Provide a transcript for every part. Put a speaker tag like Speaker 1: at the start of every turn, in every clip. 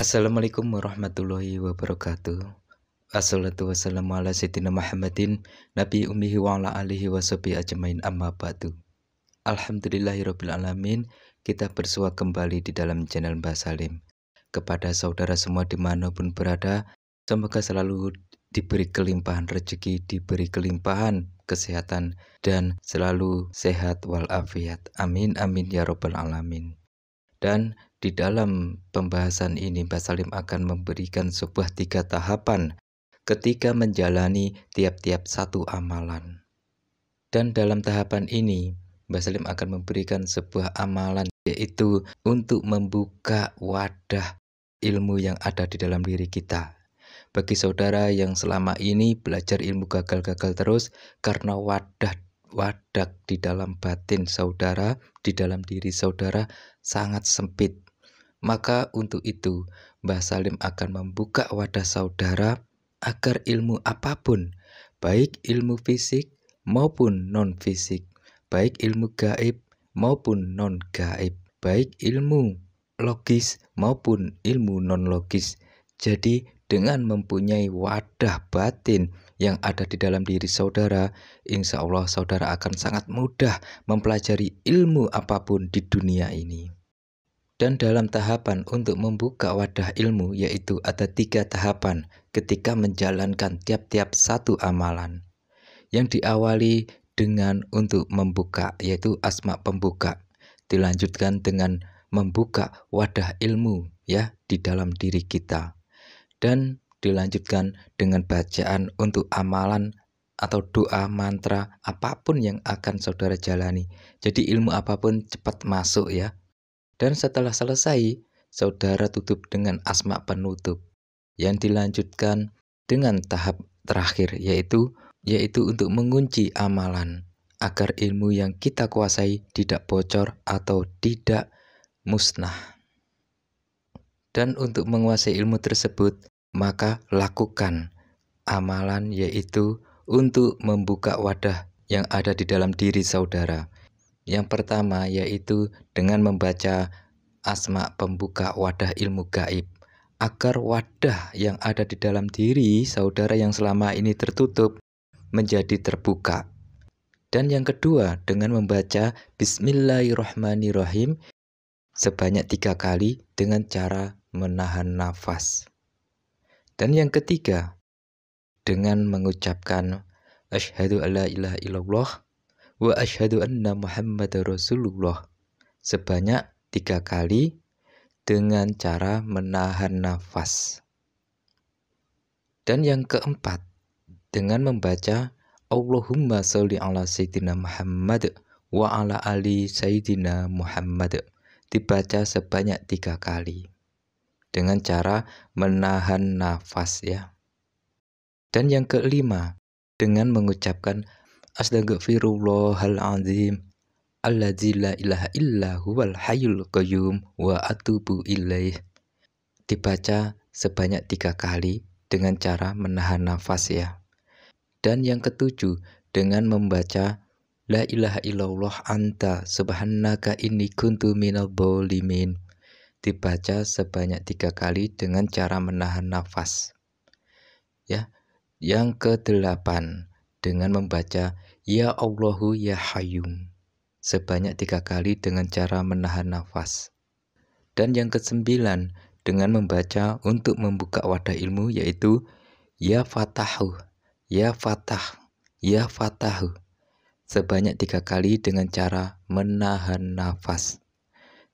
Speaker 1: Assalamualaikum warahmatullahi wabarakatuh. Assalatu wassalamu ala sayyidina Muhammadin Nabi ummihi wa ala alihi wa sahbihi ajmain amma ba'du. Alhamdulillahirabbil alamin. Kita bersua kembali di dalam channel Mbah Salim. Kepada saudara semua dimanapun berada, semoga selalu diberi kelimpahan rezeki, diberi kelimpahan kesehatan, dan selalu sehat walafiat. Amin amin ya rabbal alamin. Dan di dalam pembahasan ini Mbah Salim akan memberikan sebuah 3 tahapan ketika menjalani tiap-tiap satu amalan. Dan dalam tahapan ini Mbah Salim akan memberikan sebuah amalan, yaitu untuk membuka wadah ilmu yang ada di dalam diri kita. Bagi saudara yang selama ini belajar ilmu gagal-gagal terus karena wadah di dalam batin saudara, di dalam diri saudara sangat sempit. Maka untuk itu Mbah Salim akan membuka wadah saudara agar ilmu apapun, baik ilmu fisik maupun non-fisik, baik ilmu gaib maupun non-gaib, baik ilmu logis maupun ilmu non-logis. Jadi dengan mempunyai wadah batin yang ada di dalam diri saudara, insya Allah saudara akan sangat mudah mempelajari ilmu apapun di dunia ini. Dan dalam tahapan untuk membuka wadah ilmu, yaitu ada 3 tahapan ketika menjalankan tiap-tiap satu amalan. Yang diawali dengan untuk membuka, yaitu asma pembuka. Dilanjutkan dengan membuka wadah ilmu ya di dalam diri kita. Dan dilanjutkan dengan bacaan untuk amalan atau doa mantra apapun yang akan saudara jalani. Jadi ilmu apapun cepat masuk ya. Dan setelah selesai, saudara tutup dengan asma penutup. Yang dilanjutkan dengan tahap terakhir, yaitu untuk mengunci amalan agar ilmu yang kita kuasai tidak bocor atau tidak musnah. Dan untuk menguasai ilmu tersebut, maka lakukan amalan, yaitu untuk membuka wadah yang ada di dalam diri saudara. Yang pertama yaitu dengan membaca asma pembuka wadah ilmu gaib, agar wadah yang ada di dalam diri saudara yang selama ini tertutup menjadi terbuka. Dan yang kedua dengan membaca Bismillahirrahmanirrahim sebanyak 3 kali dengan cara menahan nafas. Dan yang ketiga dengan mengucapkan asyhadu alla ilaha illallah wa asyhadu anna muhammadar rasulullah sebanyak 3 kali dengan cara menahan nafas. Dan yang keempat dengan membaca Allahumma sholli ala sayyidina Muhammad wa ala ali sayyidina Muhammad, dibaca sebanyak 3 kali dengan cara menahan nafas ya. Dan yang kelima dengan mengucapkan Astaghfirullahaladzim alladzi la ilaha illa huwal hayyul qayyum wa atubu ilaih, dibaca sebanyak 3 kali dengan cara menahan nafas ya. Dan yang ketujuh dengan membaca La ilaha illallah anta subhanaka inni kuntu minadh dhalimin, dibaca sebanyak 3 kali dengan cara menahan nafas ya. Yang kedelapan dengan membaca Ya Allahu ya Hayyum sebanyak 3 kali dengan cara menahan nafas. Dan yang kesembilan dengan membaca untuk membuka wadah ilmu, yaitu Ya Fatahu, Ya Fatah, Ya Fatahu sebanyak 3 kali dengan cara menahan nafas.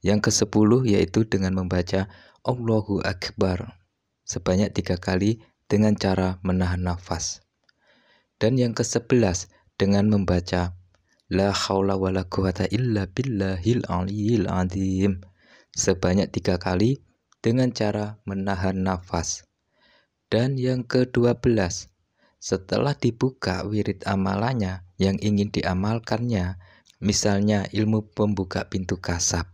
Speaker 1: Yang ke-10 yaitu dengan membaca Allahu Akbar sebanyak 3 kali dengan cara menahan nafas. Dan yang ke-11 dengan membaca La haula wala quwata illa billahil aliyil azim sebanyak 3 kali dengan cara menahan nafas. Dan yang ke-12 setelah dibuka wirid amalannya yang ingin diamalkannya, misalnya ilmu pembuka pintu kasab,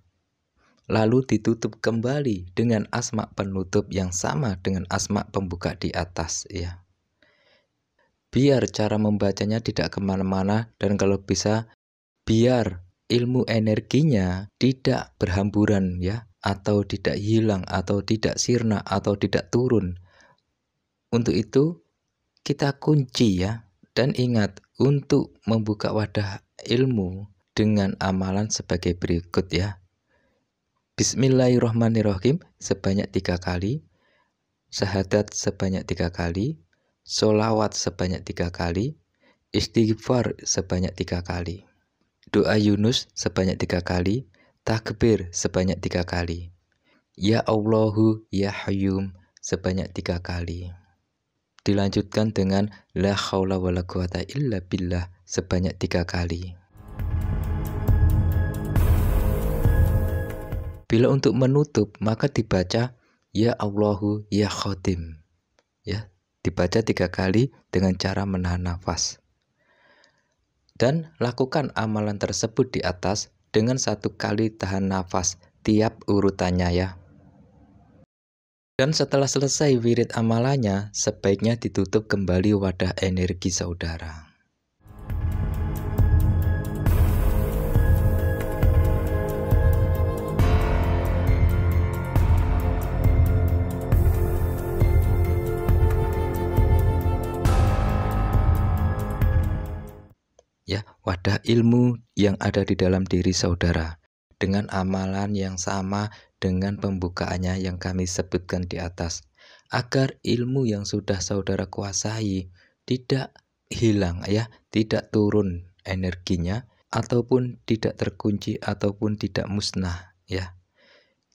Speaker 1: lalu ditutup kembali dengan asma penutup yang sama dengan asma pembuka di atas ya. Biar cara membacanya tidak kemana-mana, dan kalau bisa biar ilmu energinya tidak berhamburan ya, atau tidak hilang, atau tidak sirna, atau tidak turun. Untuk itu kita kunci ya. Dan ingat, untuk membuka wadah ilmu dengan amalan sebagai berikut ya. Bismillahirrahmanirrahim sebanyak 3 kali, syahadat sebanyak 3 kali, sholawat sebanyak 3 kali, istighfar sebanyak 3 kali, doa Yunus sebanyak 3 kali, takbir sebanyak 3 kali, ya Allahu ya Hayyum sebanyak 3 kali. Dilanjutkan dengan la haula wala quwata illa billah sebanyak 3 kali. Bila untuk menutup maka dibaca ya Allahu ya Khotim. Ya, dibaca 3 kali dengan cara menahan nafas. Dan lakukan amalan tersebut di atas dengan 1 kali tahan nafas tiap urutannya ya. Dan setelah selesai wirid amalannya, sebaiknya ditutup kembali wadah energi saudara. Ya, wadah ilmu yang ada di dalam diri saudara dengan amalan yang sama dengan pembukaannya yang kami sebutkan di atas, agar ilmu yang sudah saudara kuasai tidak hilang ya, tidak turun energinya ataupun tidak terkunci ataupun tidak musnah ya.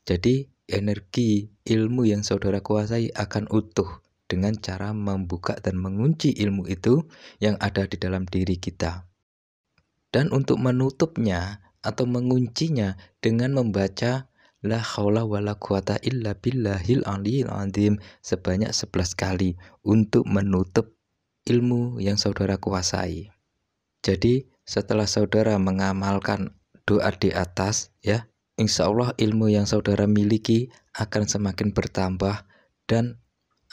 Speaker 1: Jadi energi ilmu yang saudara kuasai akan utuh dengan cara membuka dan mengunci ilmu itu yang ada di dalam diri kita. Dan untuk menutupnya atau menguncinya dengan membaca la haula wala quwata illa billahil aliyil azim sebanyak 11 kali untuk menutup ilmu yang saudara kuasai. Jadi setelah saudara mengamalkan doa di atas ya, insya Allah ilmu yang saudara miliki akan semakin bertambah dan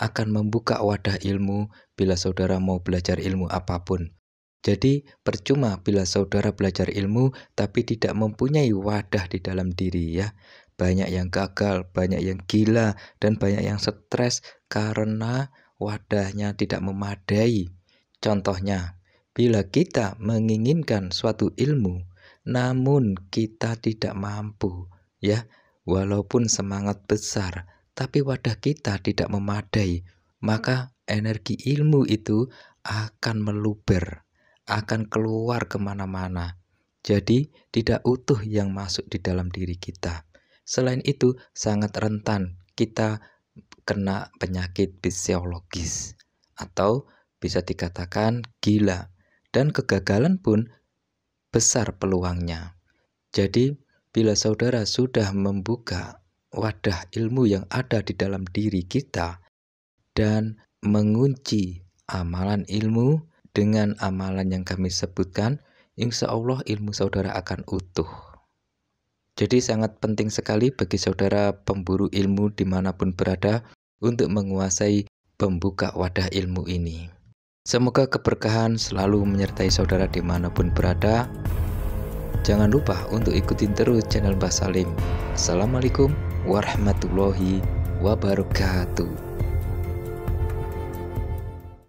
Speaker 1: akan membuka wadah ilmu bila saudara mau belajar ilmu apapun. Jadi percuma bila saudara belajar ilmu tapi tidak mempunyai wadah di dalam diri ya. Banyak yang gagal, banyak yang gila, dan banyak yang stres karena wadahnya tidak memadai. Contohnya, bila kita menginginkan suatu ilmu namun kita tidak mampu ya, walaupun semangat besar tapi wadah kita tidak memadai, maka energi ilmu itu akan meluber, akan keluar kemana-mana. Jadi tidak utuh yang masuk di dalam diri kita. Selain itu sangat rentan kita kena penyakit fisiologis atau bisa dikatakan gila, dan kegagalan pun besar peluangnya. Jadi bila saudara sudah membuka wadah ilmu yang ada di dalam diri kita dan mengunci amalan ilmu dengan amalan yang kami sebutkan, insya Allah ilmu saudara akan utuh. Jadi sangat penting sekali bagi saudara pemburu ilmu dimanapun berada untuk menguasai pembuka wadah ilmu ini. Semoga keberkahan selalu menyertai saudara dimanapun berada. Jangan lupa untuk ikutin terus channel Mbah Salim. Assalamualaikum warahmatullahi wabarakatuh.